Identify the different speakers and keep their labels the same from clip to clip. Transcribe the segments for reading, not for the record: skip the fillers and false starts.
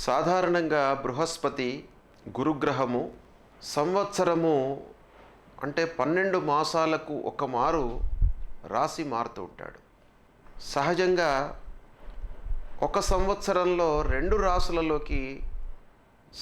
Speaker 1: సాధారణంగా బృహస్పతి గురుగ్రహము సంవత్సరము అంటే 12 మాసాలకు ఒక మారు రాశి మారుతూ ఉంటాడు. సహజంగా ఒక సంవత్సరంలో 2 రాశులలోకి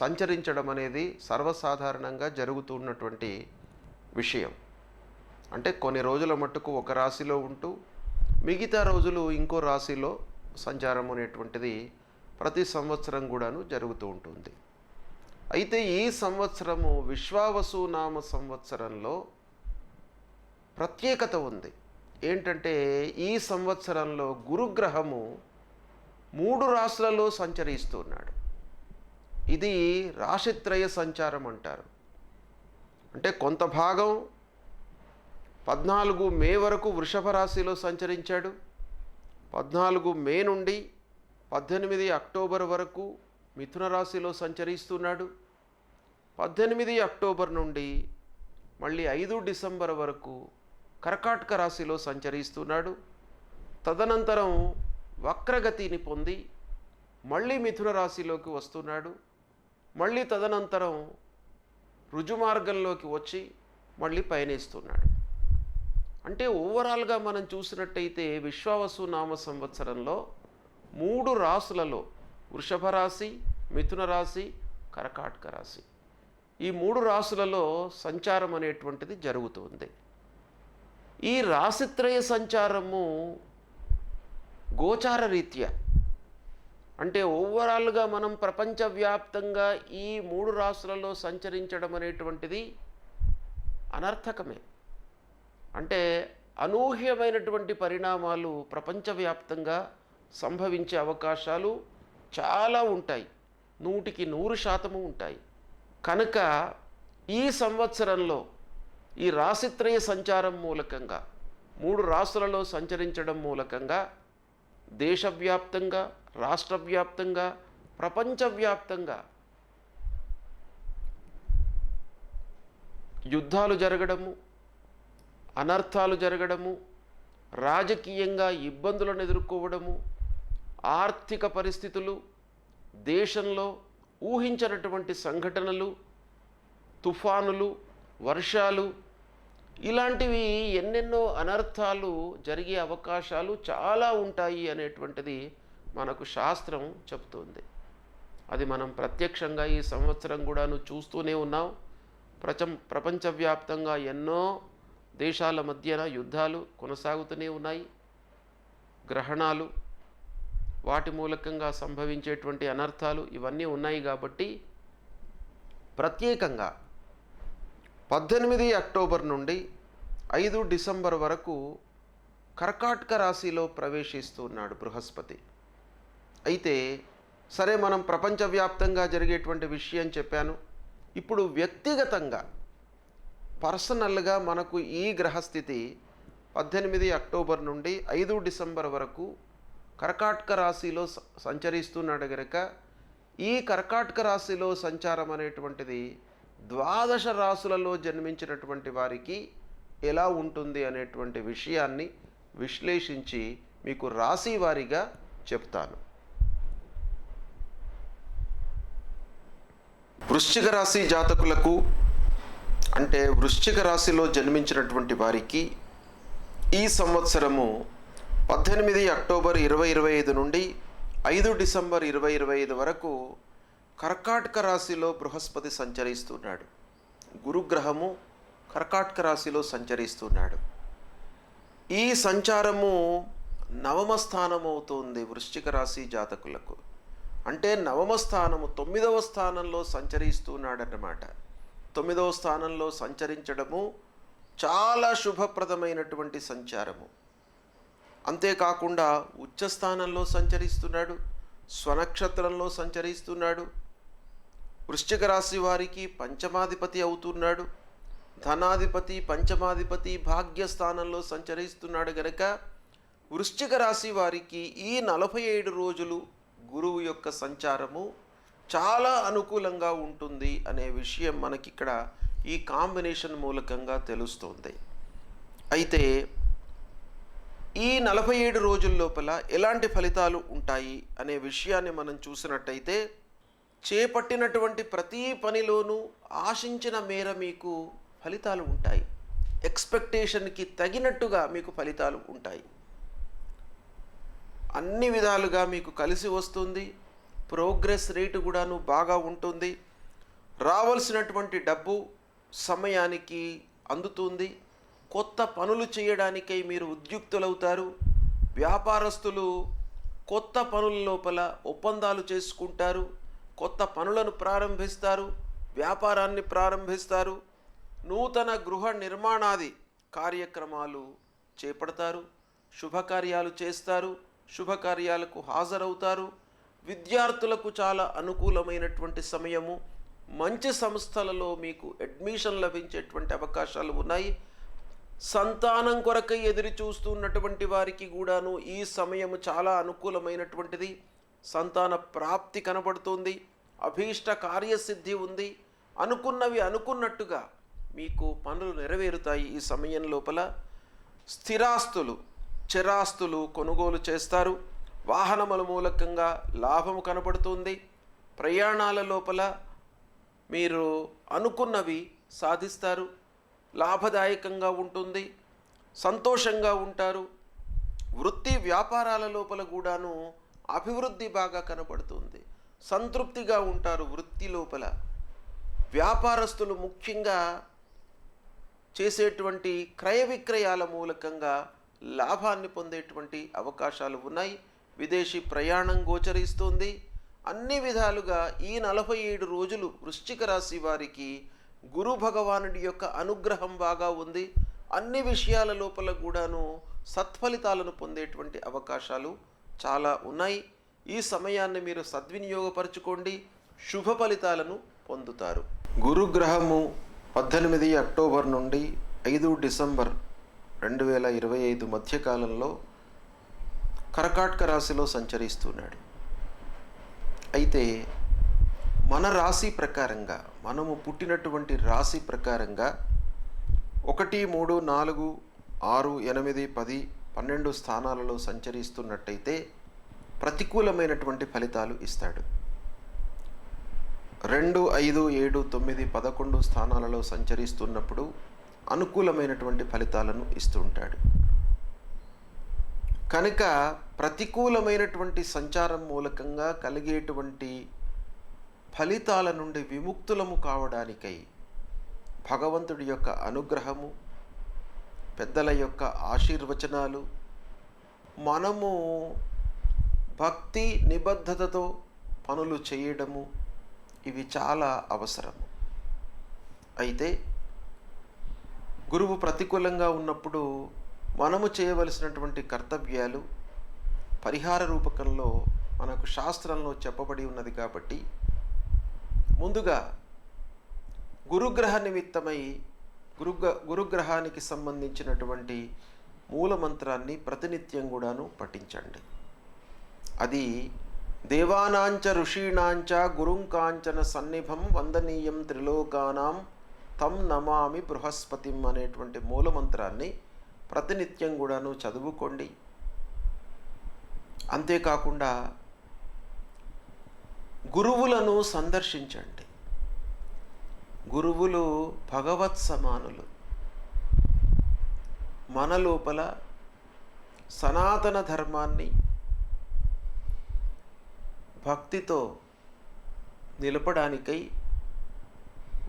Speaker 1: సంచరించడం అనేది సర్వసాధారణంగా జరుగుతున్నటువంటి విషయం. అంటే కొన్ని రోజుల మట్టుకు ఒక రాశిలో ఉంటూ మిగతా రోజులు ఇంకో రాశిలో సంచారం అనేటువంటిది ప్రతి సంవత్సరం కూడాను జరుగుతూ ఉంటుంది. అయితే ఈ సంవత్సరము విశ్వావసునామ సంవత్సరంలో ప్రత్యేకత ఉంది. ఏంటంటే ఈ సంవత్సరంలో గురుగ్రహము 3 రాశులలో సంచరిస్తున్నాడు. ఇది రాశిత్రయ సంచారం అంటారు. అంటే కొంత భాగం 14 మే వరకు వృషభ రాశిలో సంచరించాడు. 14 మే నుండి 18 అక్టోబర్ వరకు మిథున రాశిలో సంచరిస్తున్నాడు. 18 అక్టోబర్ నుండి మళ్ళీ 5 డిసెంబర్ వరకు కర్కాటక రాశిలో సంచరిస్తున్నాడు. తదనంతరం వక్రగతిని పొంది మళ్ళీ మిథున రాశిలోకి వస్తున్నాడు. మళ్ళీ తదనంతరం రుజుమార్గంలోకి వచ్చి మళ్ళీ పయనిస్తున్నాడు. అంటే ఓవరాల్గా మనం చూసినట్టయితే విశ్వావసునామ సంవత్సరంలో 3 రాశులలో వృషభ రాశి, మిథున రాశి, కర్కాటక రాశి ఈ 3 రాశులలో సంచారం అనేటువంటిది జరుగుతుంది. ఈ రాశిత్రయ సంచారము గోచార రీత్యా అంటే ఓవరాల్గా మనం ప్రపంచవ్యాప్తంగా ఈ 3 రాశులలో సంచరించడం అనేటువంటిది అనర్థకమే. అంటే అనూహ్యమైనటువంటి పరిణామాలు ప్రపంచవ్యాప్తంగా సంభవించే అవకాశాలు చాలా ఉంటాయి. 100కి 100% ఉంటాయి. కనుక ఈ సంవత్సరంలో ఈ రాశిత్రయ సంచారం మూలకంగా 3 రాశులలో సంచరించడం మూలకంగా దేశవ్యాప్తంగా, రాష్ట్రవ్యాప్తంగా, ప్రపంచవ్యాప్తంగా యుద్ధాలు జరగడము, అనర్థాలు జరగడము, రాజకీయంగా ఇబ్బందులను ఎదుర్కోవడము, ఆర్థిక పరిస్థితులు, దేశంలో ఊహించినటువంటి సంఘటనలు, తుఫానులు, వర్షాలు ఇలాంటివి ఎన్నెన్నో అనర్థాలు జరిగే అవకాశాలు చాలా ఉంటాయి అనేటువంటిది మనకు శాస్త్రం చెప్తుంది. అది మనం ప్రత్యక్షంగా ఈ సంవత్సరం కూడాను చూస్తూనే ఉన్నాం. ప్రపంచవ్యాప్తంగా ఎన్నో దేశాల మధ్యన యుద్ధాలు కొనసాగుతూనే ఉన్నాయి. గ్రహణాలు, వాటి మూలకంగా సంభవించేటువంటి అనర్థాలు ఇవన్నీ ఉన్నాయి. కాబట్టి ప్రత్యేకంగా 18 అక్టోబర్ నుండి 5 డిసెంబర్ వరకు కర్కాటక రాశిలో ప్రవేశిస్తున్నాడు బృహస్పతి. అయితే సరే, మనం ప్రపంచవ్యాప్తంగా జరిగేటువంటి విషయం చెప్పాను. ఇప్పుడు వ్యక్తిగతంగా పర్సనల్గా మనకు ఈ గ్రహస్థితి 18 అక్టోబర్ నుండి 5 డిసెంబర్ వరకు కర్కాటక రాశిలో సంచరిస్తున్నాడు గనుక ఈ కర్కాటక రాశిలో సంచారం అనేటువంటిది 12 రాశులలో జన్మించినటువంటి వారికి ఎలా ఉంటుంది అనేటువంటి విషయాన్ని విశ్లేషించి మీకు రాశి వారీగా చెప్తాను. వృశ్చిక రాశి జాతకులకు అంటే వృశ్చిక రాశిలో జన్మించినటువంటి వారికి ఈ సంవత్సరము 18 అక్టోబర్ 2025 నుండి 5 డిసెంబర్ 2025 వరకు కర్కాటక రాశిలో బృహస్పతి సంచరిస్తున్నాడు. గురుగ్రహము కర్కాటక రాశిలో సంచరిస్తున్నాడు. ఈ సంచారము 9వ స్థానం అవుతుంది వృశ్చిక రాశి జాతకులకు. అంటే 9వ స్థానము 9వ స్థానంలో సంచరిస్తున్నాడన్నమాట. 9వ స్థానంలో సంచరించడము చాలా శుభప్రదమైనటువంటి సంచారము. అంతేకాకుండా ఉచ్చస్థానంలో సంచరిస్తున్నాడు, స్వనక్షత్రంలో సంచరిస్తున్నాడు. వృశ్చిక రాశి వారికి పంచమాధిపతి అవుతున్నాడు. ధనాధిపతి, పంచమాధిపతి భాగ్యస్థానంలో సంచరిస్తున్నాడు గనక వృశ్చిక రాశి వారికి ఈ 47 రోజులు గురువు యొక్క సంచారము చాలా అనుకూలంగా ఉంటుంది అనే విషయం మనకిక్కడ ఈ కాంబినేషన్ మూలకంగా తెలుస్తుంది. అయితే ఈ 47 రోజుల లోపల ఎలాంటి ఫలితాలు ఉంటాయి అనే విషయాన్ని మనం చూసినట్టయితే చేపట్టినటువంటి ప్రతి పనిలోనూ ఆశించిన మేర మీకు ఫలితాలు ఉంటాయి. ఎక్స్పెక్టేషన్కి తగినట్టుగా మీకు ఫలితాలు ఉంటాయి. అన్ని విధాలుగా మీకు కలిసి వస్తుంది. ప్రోగ్రెస్ రేటు కూడాను బాగా ఉంటుంది. రావాల్సినటువంటి డబ్బు సమయానికి అందుతుంది. కొత్త పనులు చేయడానికై మీరు ఉద్యుక్తులవుతారు. వ్యాపారస్తులు కొత్త పనుల లోపల ఒప్పందాలు చేసుకుంటారు. కొత్త పనులను ప్రారంభిస్తారు. వ్యాపారాన్ని ప్రారంభిస్తారు. నూతన గృహ నిర్మాణాది కార్యక్రమాలు చేపడతారు. శుభకార్యాలు చేస్తారు. శుభకార్యాలకు హాజరవుతారు. విద్యార్థులకు చాలా అనుకూలమైనటువంటి సమయము. మంచి సంస్థలలో మీకు అడ్మిషన్ లభించేటువంటి అవకాశాలు ఉన్నాయి. సంతానం కొరకై ఎదురు చూస్తున్నటువంటి వారికి కూడాను ఈ సమయము చాలా అనుకూలమైనటువంటిది. సంతాన ప్రాప్తి కనబడుతుంది. అభీష్ట కార్యసిద్ధి ఉంది. అనుకున్నవి అనుకున్నట్టుగా మీకు పనులు నెరవేరుతాయి. ఈ సమయం లోపల స్థిరాస్తులు, చరాస్తులు కొనుగోలు చేస్తారు. వాహనముల మూలకంగా లాభము కనబడుతుంది. ప్రయాణాల లోపల మీరు అనుకున్నవి సాధిస్తారు. లాభదాయకంగా ఉంటుంది. సంతోషంగా ఉంటారు. వృత్తి వ్యాపారాల లోపల కూడాను అభివృద్ధి బాగా కనబడుతుంది. సంతృప్తిగా ఉంటారు. వృత్తి లోపల వ్యాపారస్తులు ముఖ్యంగా చేసేటువంటి క్రయ విక్రయాల మూలకంగా లాభాన్ని పొందేటువంటి అవకాశాలు ఉన్నాయి. విదేశీ ప్రయాణం గోచరిస్తుంది. అన్ని విధాలుగా ఈ 47 రోజులు వృశ్చిక రాశి వారికి గురు భగవానుడి యొక్క అనుగ్రహం బాగా ఉంది. అన్ని విషయాల లోపల కూడాను సత్ఫలితాలను పొందేటువంటి అవకాశాలు చాలా ఉన్నాయి. ఈ సమయాన్ని మీరు సద్వినియోగపరచుకోండి. శుభ ఫలితాలను పొందుతారు. గురుగ్రహము 18 అక్టోబర్ నుండి 5 డిసెంబర్ 2025 మధ్యకాలంలో కర్కాటక రాశిలో సంచరిస్తున్నాడు. అయితే మన రాశి ప్రకారంగా, మనము పుట్టినటువంటి రాశి ప్రకారంగా 1, 3, 4, 6, 8, 10, 12 స్థానాలలో సంచరిస్తున్నట్టయితే ప్రతికూలమైనటువంటి ఫలితాలు ఇస్తాడు. 2, 5, 7, 9, 11 స్థానాలలో సంచరిస్తున్నప్పుడు అనుకూలమైనటువంటి ఫలితాలను ఇస్తుంటాడు. కనుక ప్రతికూలమైనటువంటి సంచారం మూలకంగా కలిగేటువంటి ఫలితాల నుండి విముక్తులము కావడానికై భగవంతుడి యొక్క అనుగ్రహము, పెద్దల యొక్క ఆశీర్వచనాలు, మనము భక్తి నిబద్ధతతో పనులు చేయడము, ఇవి చాలా అవసరము. అయితే గురువు ప్రతికూలంగా ఉన్నప్పుడు మనము చేయవలసినటువంటి కర్తవ్యాలు పరిహార రూపకంలో మనకు శాస్త్రంలో చెప్పబడి ఉన్నది. కాబట్టి ముందుగా గురుగ్రహ నిమిత్తమై గురుగ్రహానికి సంబంధించినటువంటి మూలమంత్రాన్ని ప్రతినిత్యం కూడాను పఠించండి. అది దేవానాంచ ఋషీణాంచ గురుంకాంచన సన్నిభం వందనీయం త్రిలోకానాం తం నమామి బృహస్పతిం అనేటువంటి మూలమంత్రాన్ని ప్రతినిత్యం కూడాను చదువుకోండి. అంతేకాకుండా గురువులను సందర్శించండి. గురువులు భగవత్ సమానులు. మన లోపల సనాతన ధర్మాన్ని భక్తితో నిలపడానికై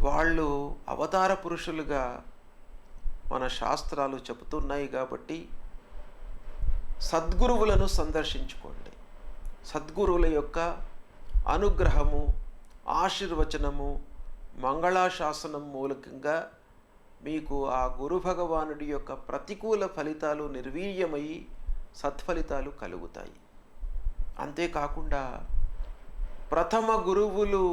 Speaker 1: వాళ్ళు అవతార పురుషులుగా మన శాస్త్రాలు చెబుతున్నాయి. కాబట్టి సద్గురువులను సందర్శించుకోండి. సద్గురువుల యొక్క అనుగ్రహము, ఆశీర్వచనము, మంగళాశాసనం మూలకంగా మీకు ఆ గురు భగవానుడి యొక్క ప్రతికూల ఫలితాలు నిర్వీర్యమై సత్ఫలితాలు కలుగుతాయి. అంతేకాకుండా ప్రథమ గురువులు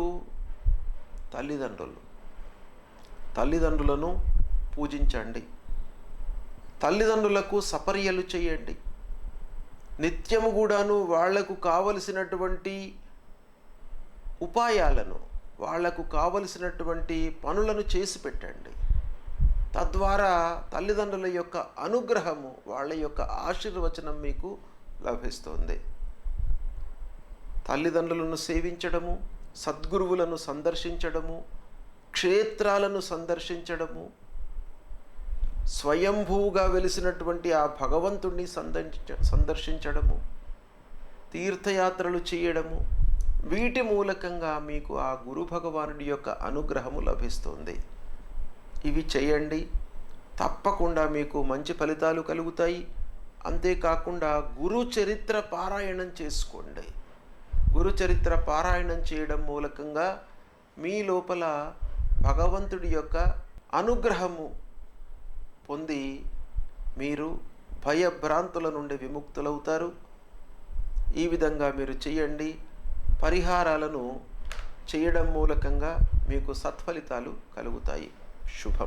Speaker 1: తల్లిదండ్రులను పూజించండి. తల్లిదండ్రులకు సపర్యలు చేయండి. నిత్యము కూడాను వాళ్లకు కావలసినటువంటి ఉపాయాలను, వాళ్లకు కావలసినటువంటి పనులను చేసి పెట్టండి. తద్వారా తల్లిదండ్రుల యొక్క అనుగ్రహము, వాళ్ళ యొక్క ఆశీర్వచనం మీకు లభిస్తుంది. తల్లిదండ్రులను సేవించడము, సద్గురువులను సందర్శించడము, క్షేత్రాలను సందర్శించడము, స్వయంభూగా వెలిసినటువంటి ఆ భగవంతుణ్ణి సందర్శించడము, తీర్థయాత్రలు చేయడము, వీటి మూలకంగా మీకు ఆ గురు భగవానుడి యొక్క అనుగ్రహము లభిస్తుంది. ఇవి చేయండి, తప్పకుండా మీకు మంచి ఫలితాలు కలుగుతాయి. అంతేకాకుండా గురు చరిత్ర పారాయణం చేసుకోండి. గురు చరిత్ర పారాయణం చేయడం మూలకంగా మీ లోపల భగవంతుడి యొక్క అనుగ్రహము పొంది మీరు భయభ్రాంతుల నుండి విముక్తులవుతారు. ఈ విధంగా మీరు చేయండి. పరిహారాలను చేయడం మూలకంగా మీకు సత్ఫలితాలు కలుగుతాయి. శుభం.